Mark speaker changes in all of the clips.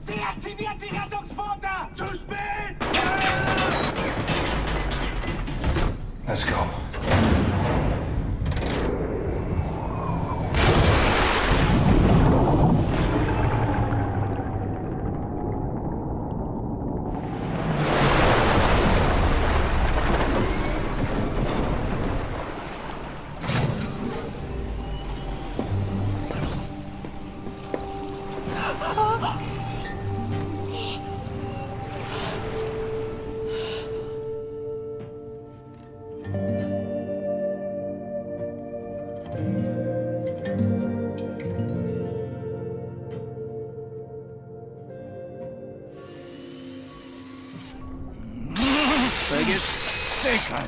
Speaker 1: Deaktiviert die Rettungspforte! Zu spät!
Speaker 2: Let's go.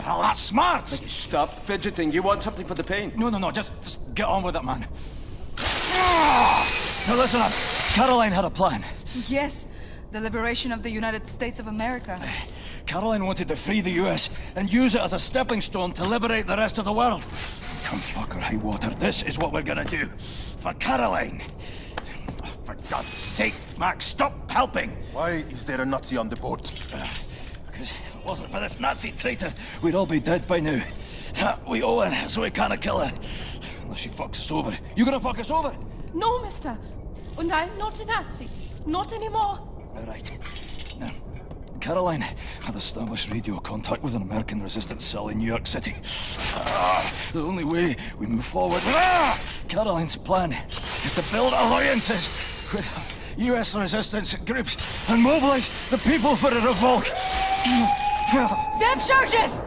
Speaker 3: Hell, that's smart!
Speaker 4: Stop fidgeting. You want something for the pain?
Speaker 3: No, just get on with it, man. Now listen up. Caroline had a plan.
Speaker 5: Yes, the liberation of the United States of America.
Speaker 3: Caroline wanted to free the US and use it as a stepping stone to liberate the rest of the world. Come fuck or high water, this is what we're gonna do. For Caroline. Oh, for God's sake, Max, stop helping!
Speaker 2: Why is there a Nazi on the boat?
Speaker 3: Because if it wasn't for this Nazi traitor, we'd all be dead by now. We owe her, so we can't kill her. Unless she fucks us over. You gonna fuck us over?
Speaker 6: No, mister. And I'm not a Nazi. Not anymore.
Speaker 3: All right. Now, Caroline had established radio contact with an American resistance cell in New York City. The only way we move forward... Caroline's plan is to build alliances with US resistance groups and mobilize the people for a revolt.
Speaker 5: Depth charges!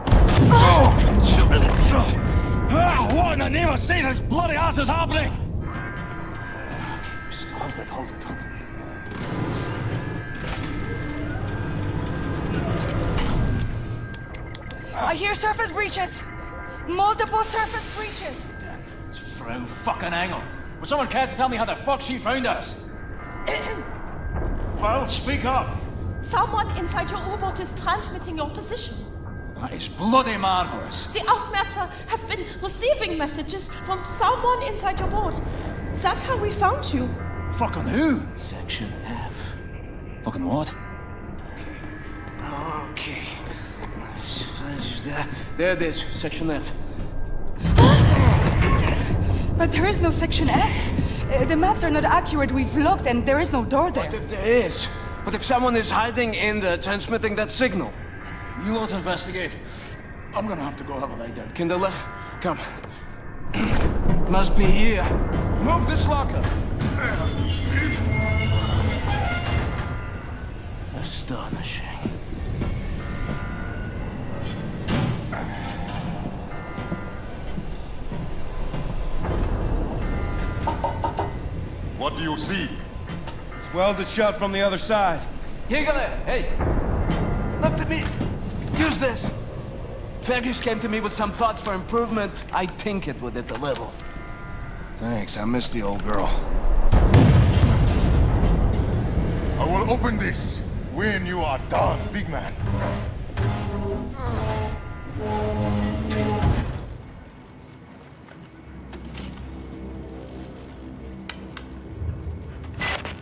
Speaker 3: What in the name of Satan's bloody ass is happening? Hold it.
Speaker 5: I hear surface breaches. Multiple surface breaches.
Speaker 3: It's Frau fucking Engel. Would someone care to tell me how the fuck she found us? Well, speak up.
Speaker 6: Someone inside your U-boat is transmitting your position.
Speaker 3: That is bloody marvelous.
Speaker 6: The Ausmerzer has been receiving messages from someone inside your boat. That's how we found you.
Speaker 3: Fucking who?
Speaker 4: Section F.
Speaker 3: Fucking what?
Speaker 4: Okay. There it is. Section F.
Speaker 5: But there is no section F. The maps are not accurate. We've looked and there is no door there.
Speaker 4: What if there is? What if someone is hiding in there transmitting that signal?
Speaker 3: You won't investigate. I'm gonna have to go have a lie down.
Speaker 4: Kindle, come. Must be here. Move this locker. Astonishing.
Speaker 2: What do you see?
Speaker 7: It's welded shut from the other side.
Speaker 4: Hegele, hey! Look at me! Use this! Fergus came to me with some thoughts for improvement. I tinkered with it a little.
Speaker 2: Thanks, I missed the old girl. I will open this when you are done, big man.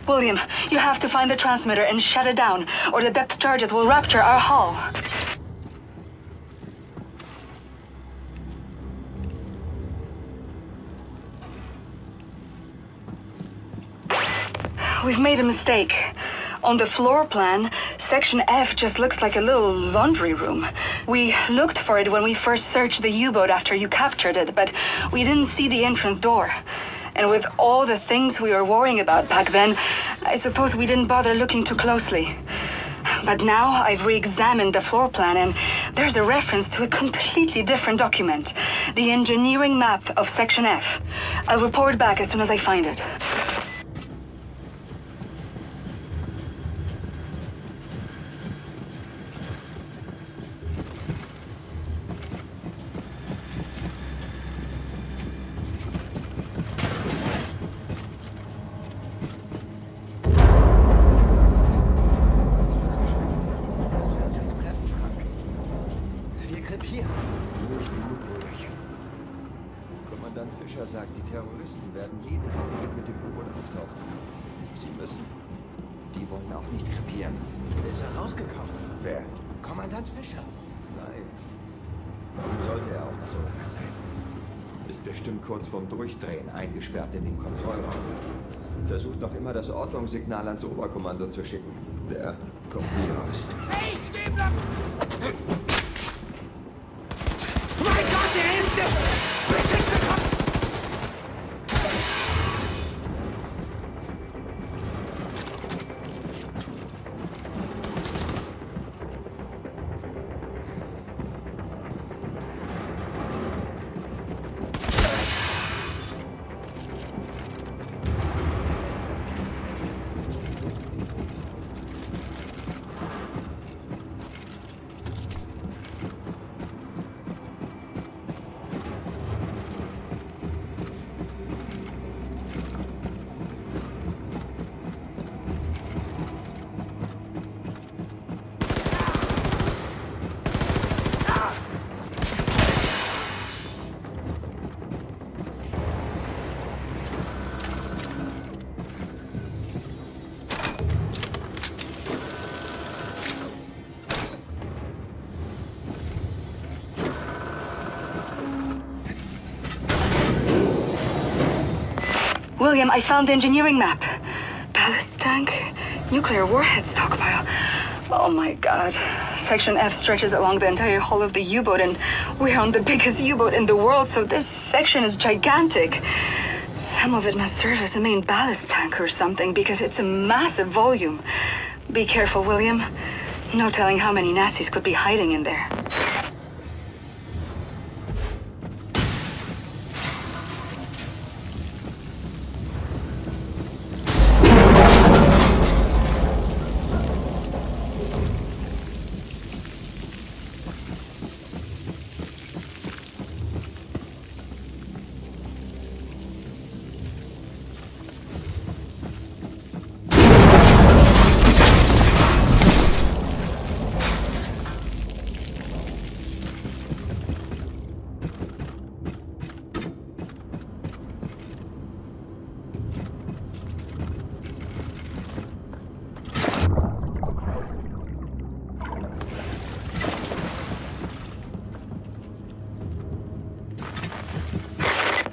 Speaker 5: William, you have to find the transmitter and shut it down, or the depth charges will rupture our hull. We've made a mistake. On the floor plan, Section F just looks like a little laundry room. We looked for it when we first searched the U-boat after you captured it, but we didn't see the entrance door. And with all the things we were worrying about back then, I suppose we didn't bother looking too closely. But now I've re-examined the floor plan and there's a reference to a completely different document. The engineering map of Section F. I'll report back as soon as I find it.
Speaker 8: Kommandant Fischer sagt, die Terroristen werden jeden Augenblick mit dem U-Boot auftauchen. Sie müssen. Die wollen auch nicht krepieren.
Speaker 9: Ist er rausgekommen?
Speaker 8: Wer?
Speaker 9: Kommandant Fischer.
Speaker 8: Nein. Warum sollte er auch so lange sein? Ist bestimmt kurz vorm Durchdrehen, eingesperrt in den Kontrollraum. Versucht noch immer das Ortungssignal ans Oberkommando zu schicken. Der kommt nie raus.
Speaker 1: Hey, stehen bleiben! Mein Gott, der ist es! Beschütze Kopf!
Speaker 5: William, I found the engineering map. Ballast tank, nuclear warhead stockpile. Oh my god. Section F stretches along the entire hull of the U-boat, and we're on the biggest U-boat in the world, so this section is gigantic. Some of it must serve as a main ballast tank or something, because it's a massive volume. Be careful, William. No telling how many Nazis could be hiding in there.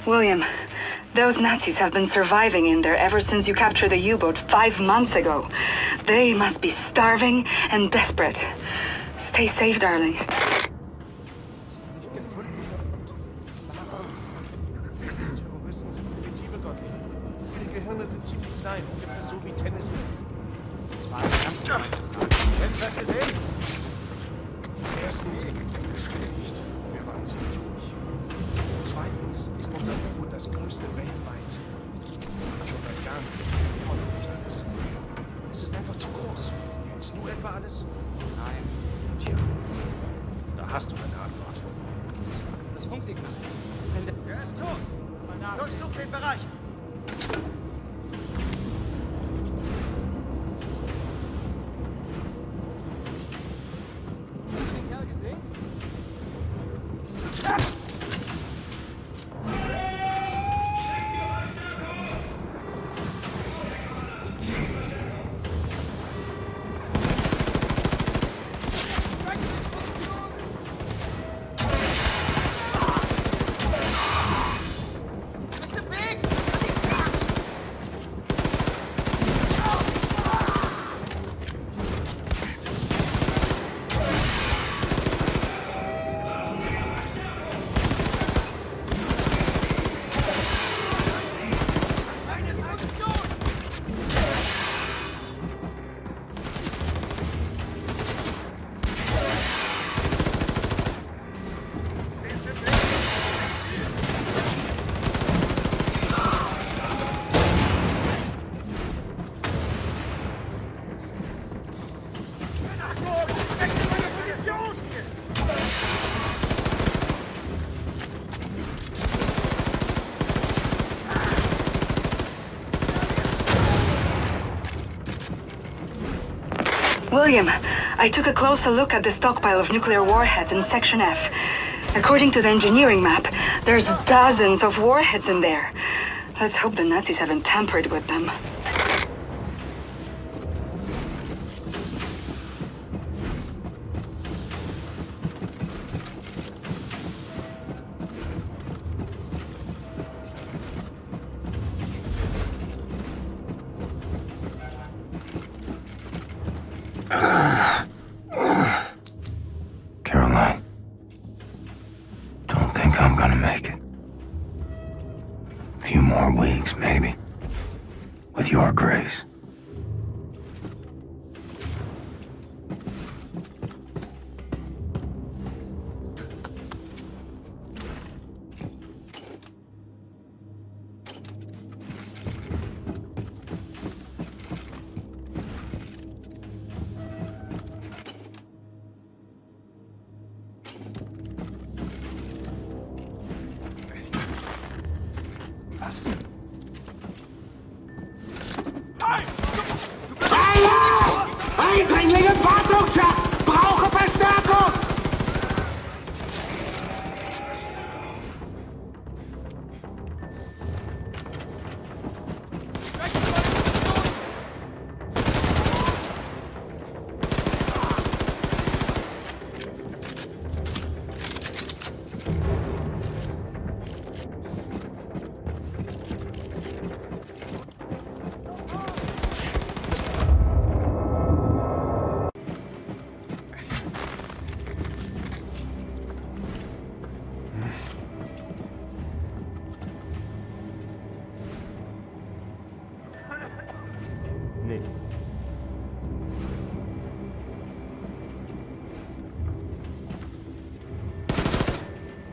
Speaker 5: William, those Nazis have been surviving in there ever since you captured the U-boat 5 months ago. They must be starving and desperate. Stay safe, darling.
Speaker 9: Terroristen sind primitive Gottheiten. Ihre Gehirne sind ziemlich klein, ungefähr so wie Tennisbälle. Das war eine ganz kleine Frage. Habt ihr das gesehen? Erstens sind wir beschädigt. Wir waren ziemlich ruhig. Zweitens ist unser U-Boot das größte weltweit. Schon seit Jahren immer noch nicht alles. Es ist einfach zu groß. Kennst du etwa alles? Nein. Tja, da hast du deine Antwort.
Speaker 10: Das Funksignal.
Speaker 9: Er ist tot. Durchsuch den Bereich.
Speaker 10: Den Kerl gesehen?
Speaker 5: William, I took a closer look at the stockpile of nuclear warheads in Section F. According to the engineering map, there's dozens of warheads in there. Let's hope the Nazis haven't tampered with them.
Speaker 11: Caroline, don't think I'm gonna make it. A few more weeks, maybe. With your grace.
Speaker 1: Eindringlinge im Wartungsschacht! Brauche Verstärkung!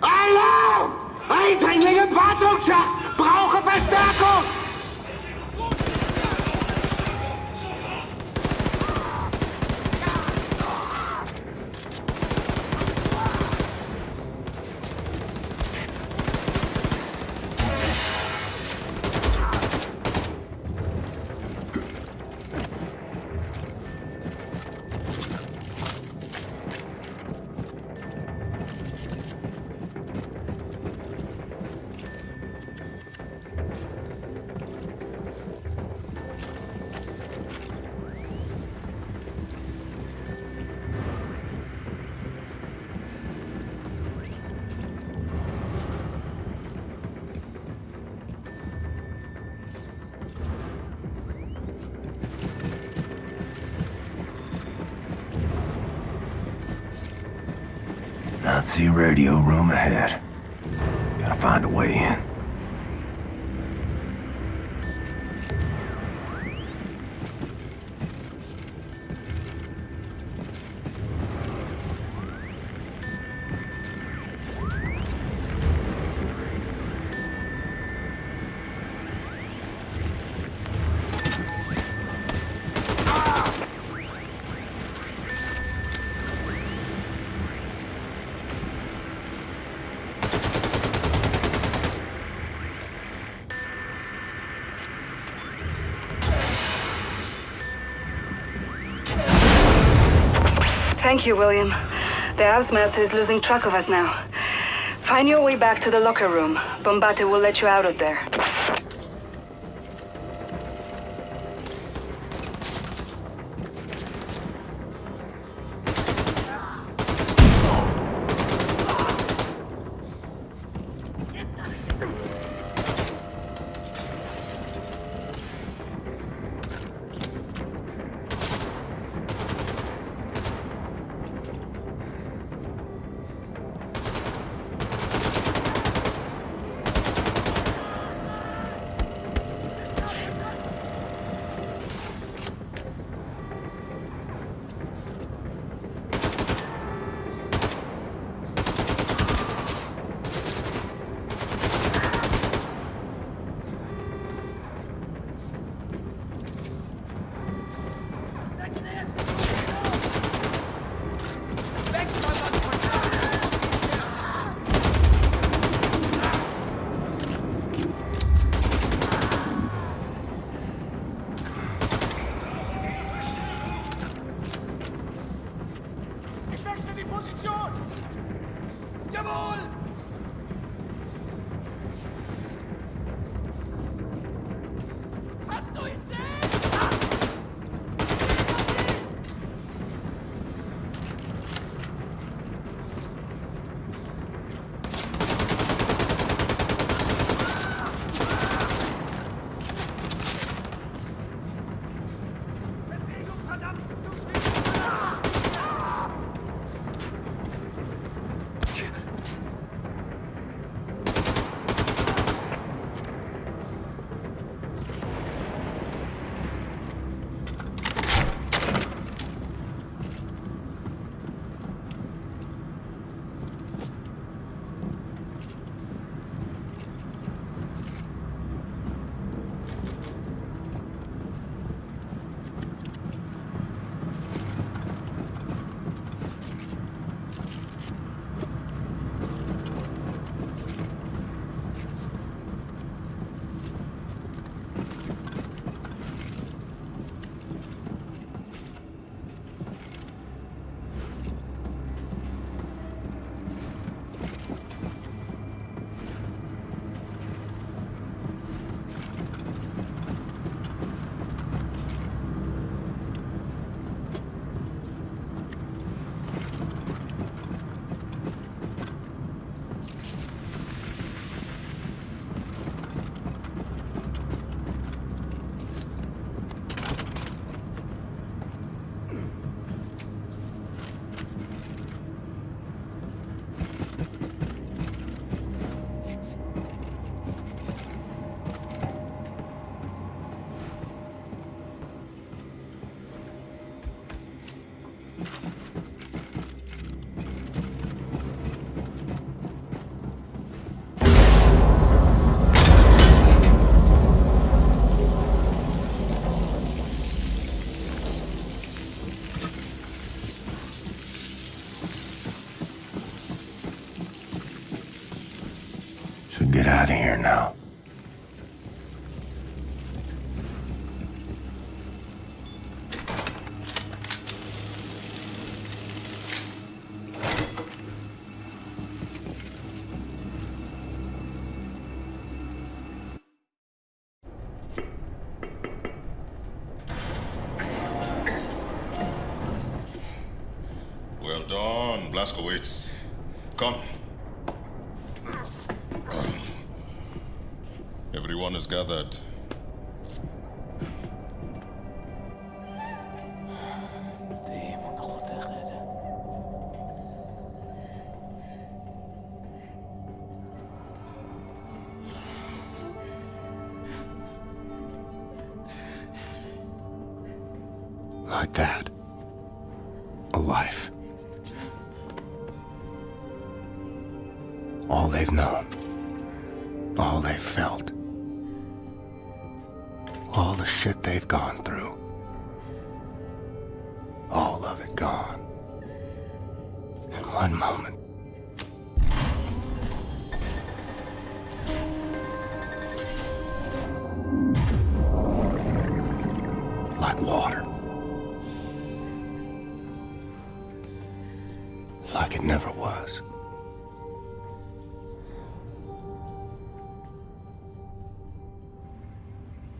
Speaker 1: Alarm! Eindringlinge im Wartungsschacht! Brauche Verstärkung!
Speaker 11: Nazi radio room ahead. Gotta find a way in.
Speaker 5: Thank you, William. The Ausmerzer is losing track of us now. Find your way back to the locker room. Bombate will let you out of there.
Speaker 11: So get out of here now.
Speaker 2: Well done, Blazkowicz. Come. Everyone is gathered.
Speaker 11: Like that. A life. All they've known. All they've felt. All the shit they've gone through. All of it gone. In one moment. Like water. Like it never was.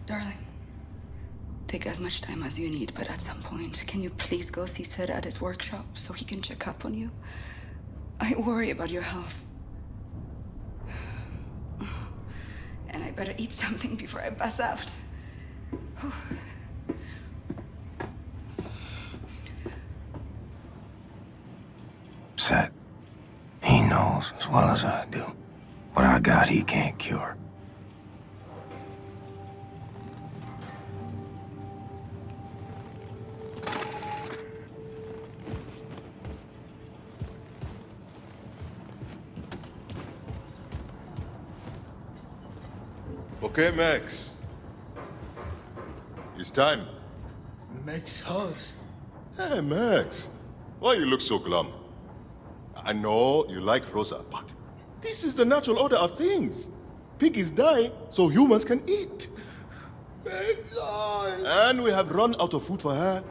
Speaker 5: Darling, take as much time as you need, but at some point, can you please go see Sid at his workshop so he can check up on you? I worry about your health. And I better eat something before I pass out.
Speaker 11: Set. He knows as well as I do. What I got, he can't cure.
Speaker 2: Okay, Max. It's time.
Speaker 12: Max Haus.
Speaker 2: Hey, Max. Why you look so glum? I know you like Rosa, but this is the natural order of things. Piggies die so humans can eat.
Speaker 12: Max Haus.
Speaker 2: And we have run out of food for her.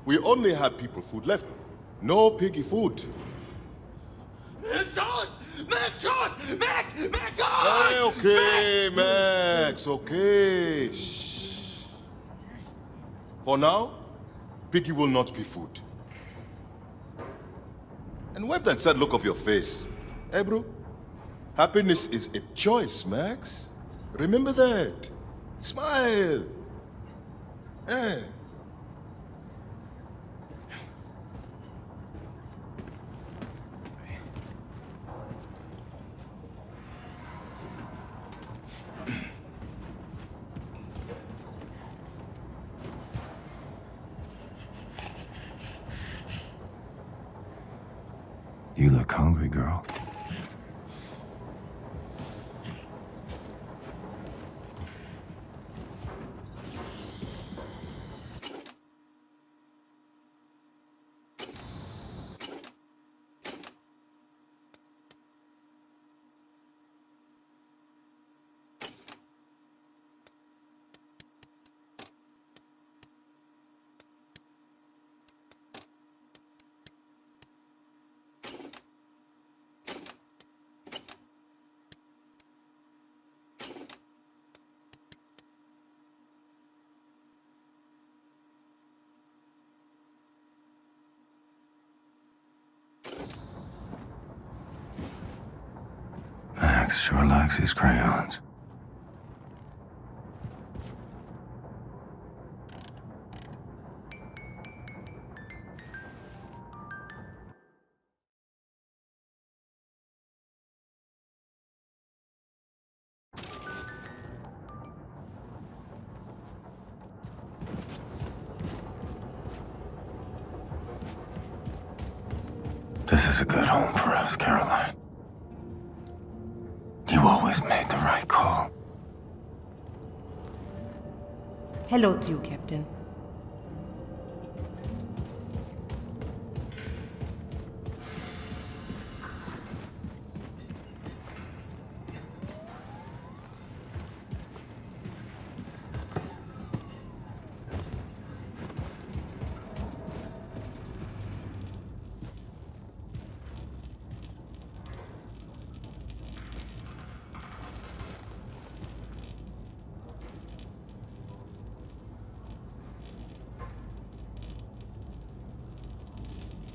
Speaker 2: We only have people food left. No piggy food.
Speaker 12: Max Haus! Max Haus! Max Haus!
Speaker 2: Hey, okay, Max, okay. Shh. For now, piggy will not be food. And wipe that sad look off your face. Hey, bro? Happiness is a choice, Max. Remember that. Smile. Hey.
Speaker 11: You look hungry, girl. Max sure likes his crayons. This is a good home for us, Caroline. You always made the right call.
Speaker 13: Hello to you, Captain.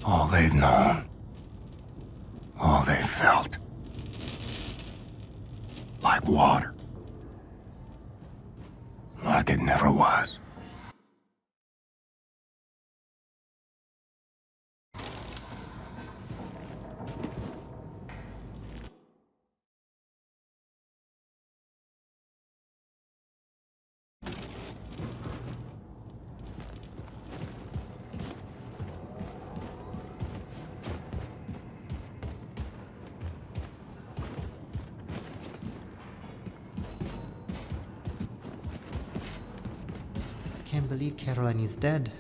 Speaker 11: All they've known. All they've felt. Like water. Like it never was.
Speaker 14: Can't believe Caroline is dead.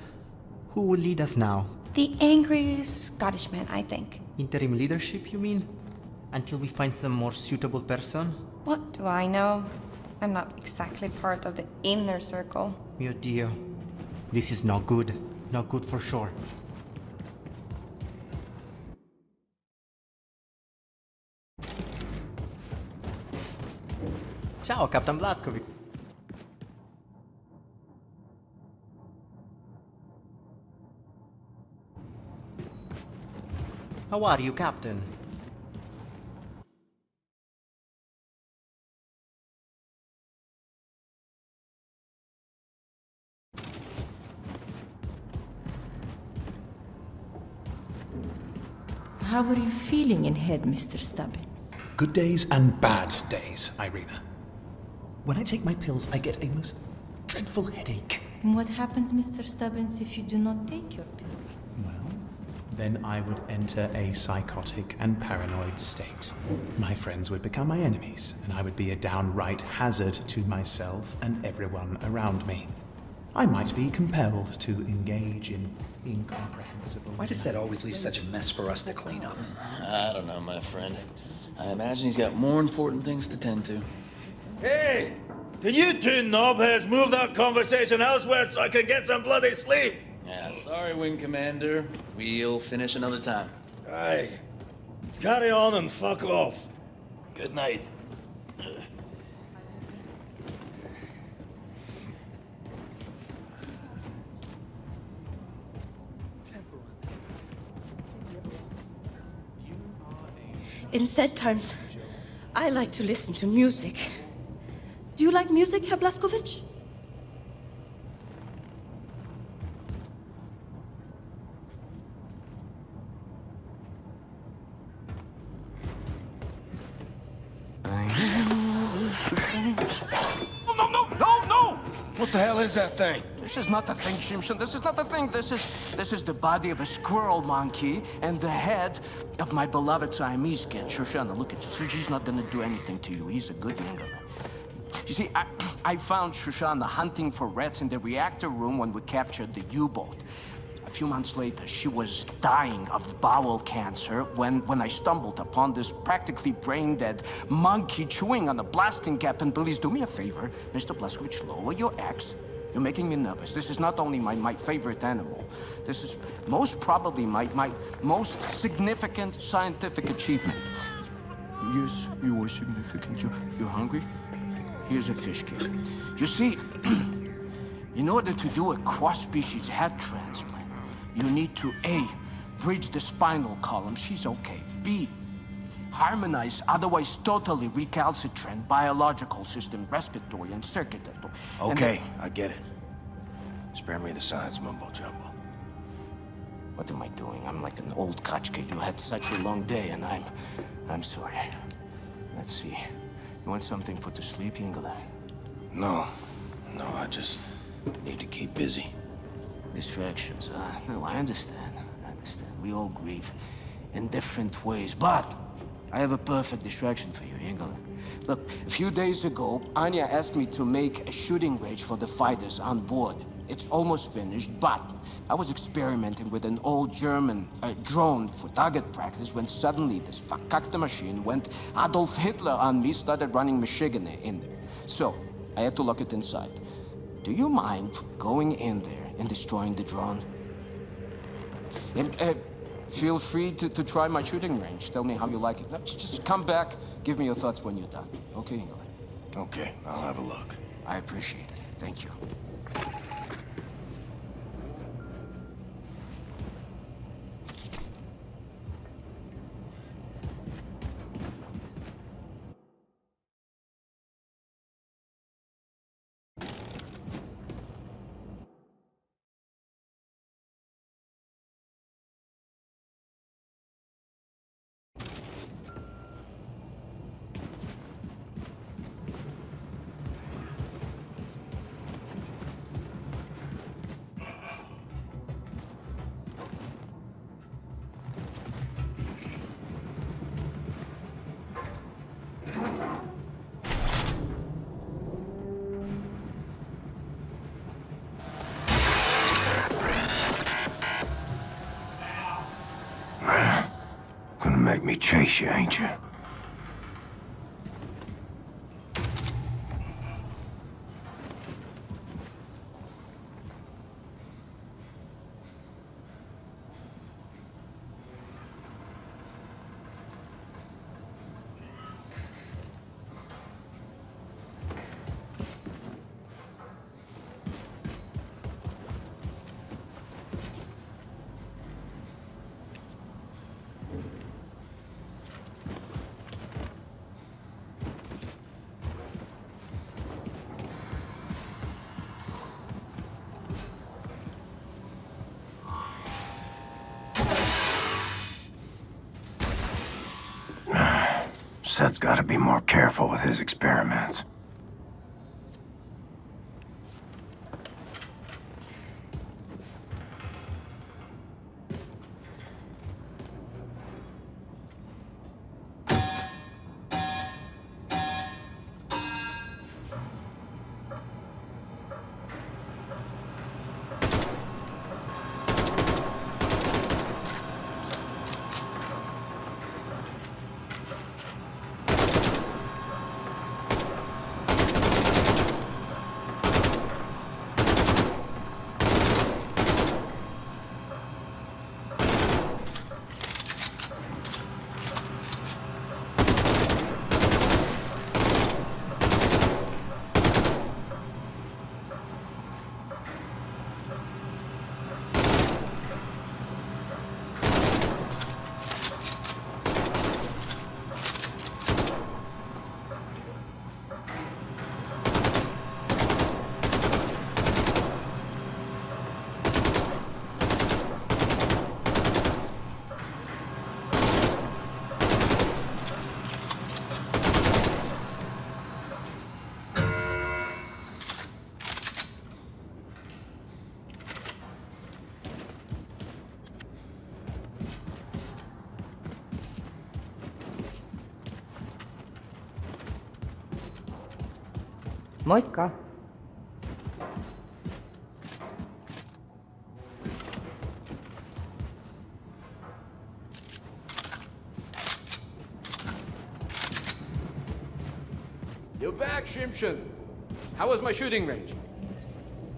Speaker 14: Who will lead us now?
Speaker 13: The angry Scottish man, I think.
Speaker 14: Interim leadership, you mean? Until we find some more suitable person?
Speaker 13: What do I know? I'm not exactly part of the inner circle.
Speaker 14: Mio Dio. This is not good. Not good for sure. Ciao, Captain Blazkowicz. How are you, Captain?
Speaker 13: How are you feeling in head, Mr. Stubbins?
Speaker 15: Good days and bad days, Irina. When I take my pills, I get a most dreadful headache.
Speaker 13: And what happens, Mr. Stubbins, if you do not take your pills?
Speaker 15: Then I would enter a psychotic and paranoid state. My friends would become my enemies, and I would be a downright hazard to myself and everyone around me. I might be compelled to engage in incomprehensible...
Speaker 16: Why does that always leave such a mess for us to clean up?
Speaker 17: I don't know, my friend. I imagine he's got more important things to tend to.
Speaker 18: Hey! Can you two knobheads move that conversation elsewhere so I can get some bloody sleep?
Speaker 17: Yeah, sorry, Wing Commander. We'll finish another time.
Speaker 18: Aye. Carry on and fuck off. Good night.
Speaker 6: In sad times, I like to listen to music. Do you like music, Herr Blazkowicz?
Speaker 4: No!
Speaker 9: What the hell is that thing?
Speaker 4: This is not the thing, Shimshon. This is not the thing. This is the body of a squirrel monkey and the head of my beloved Siamese kid. Shoshana, look at Sergei's not gonna do anything to you. He's a good Yingling. You see, I found Shoshana hunting for rats in the reactor room when we captured the U-boat. A few months later, she was dying of bowel cancer when I stumbled upon this practically brain-dead monkey chewing on a blasting cap. And please do me a favor, Mr. Blazkowicz, lower your axe. You're making me nervous. This is not only my favorite animal. This is most probably my most significant scientific achievement. Yes, you are significant. You're hungry? Here's a fish cake. You see, in order to do a cross-species head transplant, you need to A, bridge the spinal column. She's okay. B, harmonize otherwise totally recalcitrant biological system, respiratory and circulatory.
Speaker 9: Okay, I get it. Spare me the science mumbo-jumbo.
Speaker 4: What am I doing? I'm like an old kachka. You had such a long day, and I'm sorry. Let's see. You want something for to sleep, Ingela?
Speaker 9: No, I just need to keep busy.
Speaker 4: Distractions, no, I understand. We all grieve in different ways, but I have a perfect distraction for you, Ingela. Look, a few days ago, Anya asked me to make a shooting range for the fighters on board. It's almost finished, but I was experimenting with an old German drone for target practice when suddenly this verkackte machine went Adolf Hitler on me, started running Michigan in there. So, I had to lock it inside. Do you mind going in there and destroying the drone? And feel free to try my shooting range. Tell me how you like it. No, just come back, give me your thoughts when you're done. Okay, Ingela?
Speaker 9: Okay, I'll have a look.
Speaker 4: I appreciate it. Thank you.
Speaker 11: make me chase you, ain't you? Seth's gotta be more careful with his experiments.
Speaker 19: Moikka.
Speaker 20: You're back, Shimshin. How was my shooting range?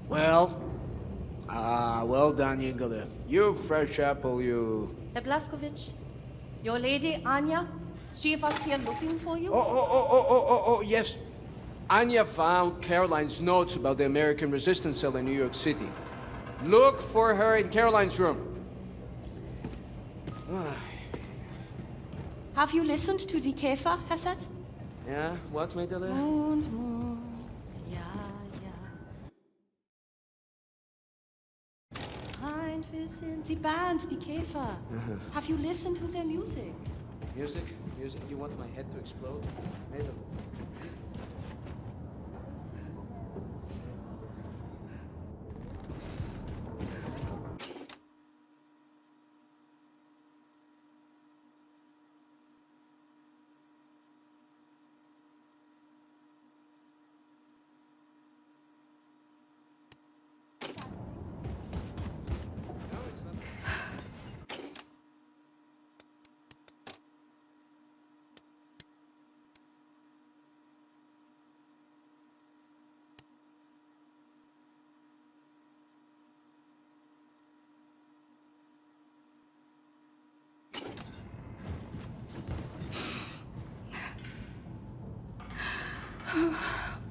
Speaker 20: Well done, Yingler. You fresh apple, you...
Speaker 6: Herr Blazkowicz, your lady, Anya, she was here looking for you?
Speaker 20: Oh, yes. Anya found Caroline's notes about the American resistance cell in New York City. Look for her in Caroline's room.
Speaker 6: Have you listened to Die Käfer, Herr Seth?
Speaker 20: Yeah, what, Mädele?
Speaker 6: Und Mond, ja. Ein bisschen, die Band, Die Käfer. Have you listened to their music?
Speaker 20: Music? You want my head to explode? Mädele.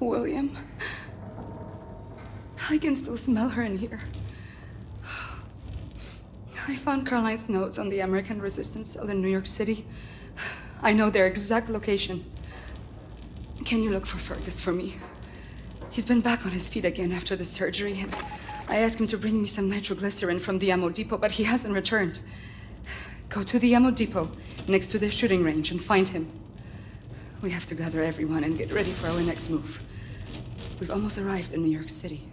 Speaker 5: William. I can still smell her in here. I found Caroline's notes on the American resistance cell in New York City. I know their exact location. Can you look for Fergus for me? He's been back on his feet again after the surgery, and I asked him to bring me some nitroglycerin from the ammo depot, but he hasn't returned. Go to the ammo depot next to the shooting range and find him. We have to gather everyone and get ready for our next move. We've almost arrived in New York City.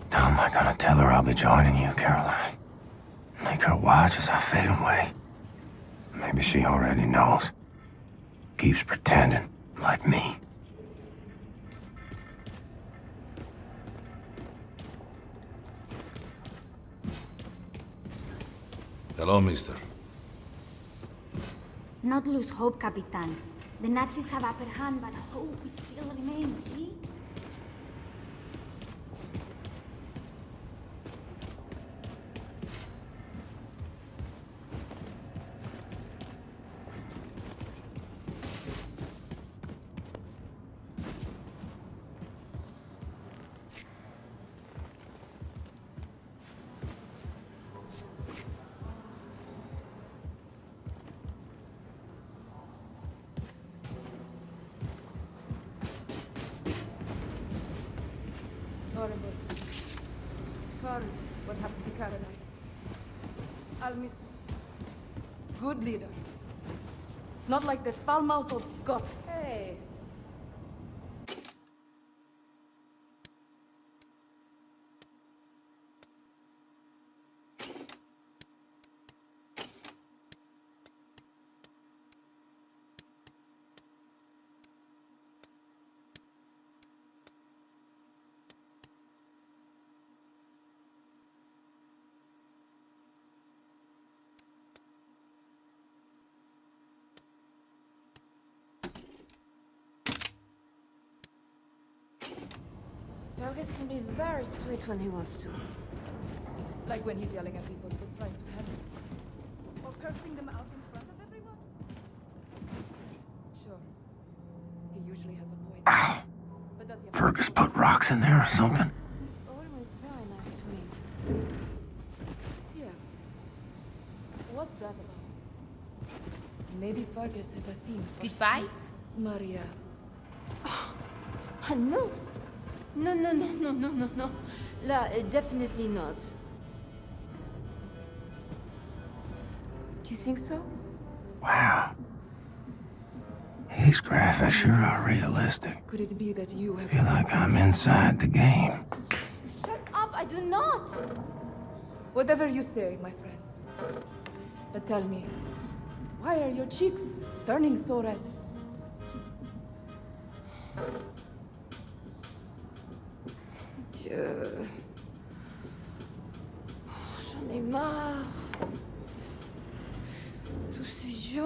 Speaker 11: How am I gonna tell her I'll be joining you, Caroline? Make her watch as I fade away. Maybe she already knows. Keeps pretending, like me.
Speaker 19: Hello, mister.
Speaker 21: Not lose hope, Capitan. The Nazis have upper hand, but hope still remains, see?
Speaker 22: Horrible. Horrible. What happened to Caroline? I'll miss her. Good leader. Not like the foul-mouthed old Scot. Hey.
Speaker 23: Fergus can be very sweet when he wants to.
Speaker 22: Like when he's yelling at people for trying to help. Or cursing them out in front of everyone. Sure. He usually has a point.
Speaker 11: Ow!
Speaker 22: But does he have
Speaker 11: Fergus put rocks in there or something?
Speaker 23: He's always very nice to me.
Speaker 22: Yeah. What's that about? Maybe Fergus has a theme for
Speaker 13: Goodbye?
Speaker 22: sweet Maria.
Speaker 23: No! No. Definitely not. Do you think so?
Speaker 11: Wow. These graphics sure are realistic.
Speaker 22: Could it be that you have...
Speaker 11: Feel like I'm inside the game.
Speaker 23: Shut up, I do not!
Speaker 22: Whatever you say, my friend. But tell me, why are your cheeks turning so red?
Speaker 23: J'en ai marre. Tous ces gens.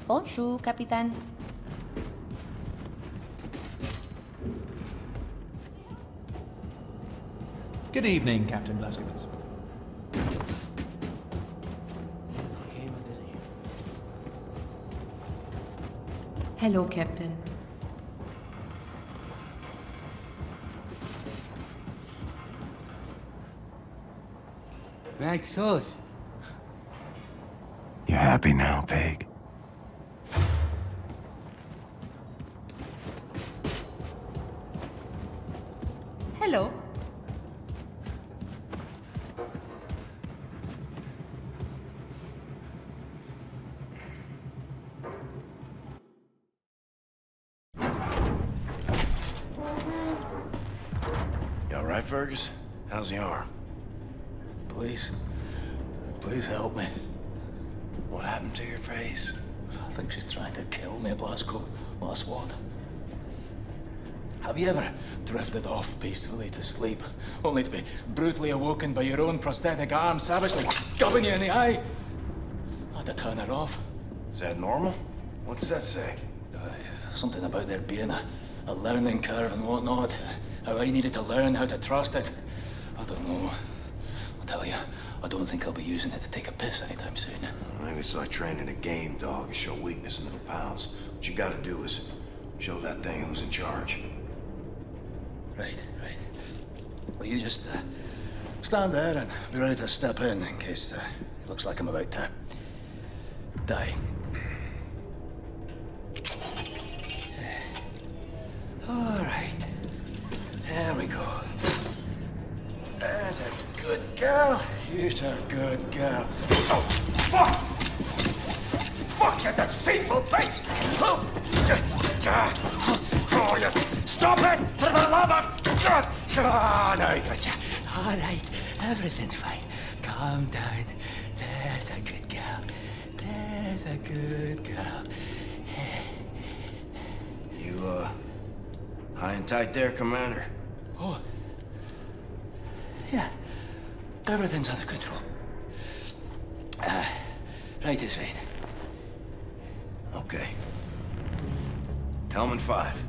Speaker 13: Bonjour, Captain.
Speaker 15: Good evening, Captain Blazkowicz.
Speaker 3: Hello, Captain.
Speaker 11: Max Sauce. You happy now, pig?
Speaker 3: Hello.
Speaker 11: You all right, Fergus? How's the arm?
Speaker 17: Please. Please help me.
Speaker 11: What happened to your face?
Speaker 17: I think she's trying to kill me, Blazko. Last what? Have you ever drifted off peacefully to sleep, only to be brutally awoken by your own prosthetic arm savagely gubbing you in the eye? I had to turn her off.
Speaker 11: Is that normal? What's that say?
Speaker 17: Something about there being a learning curve and whatnot. How I needed to learn how to trust it. I don't know. I'll tell you, I don't think I'll be using it to take a piss anytime soon.
Speaker 11: Maybe it's like training a game dog. You show weakness in little pounds. What you gotta do is show that thing who's in charge.
Speaker 17: Right. Well, you just stand there and be ready to step in case it looks like I'm about to die. All right. There we go. There's a good girl. You're a good girl. Oh, fuck! Fuck, you deceitful bitch! Oh, you stop it! For the love of God! Oh, no, I gotcha. All right, everything's fine. Calm down. There's a good girl. There's a good girl.
Speaker 11: You, high and tight there, Commander?
Speaker 17: Oh. Yeah. Everything's under control. Right is right.
Speaker 11: Okay. Helm in 5.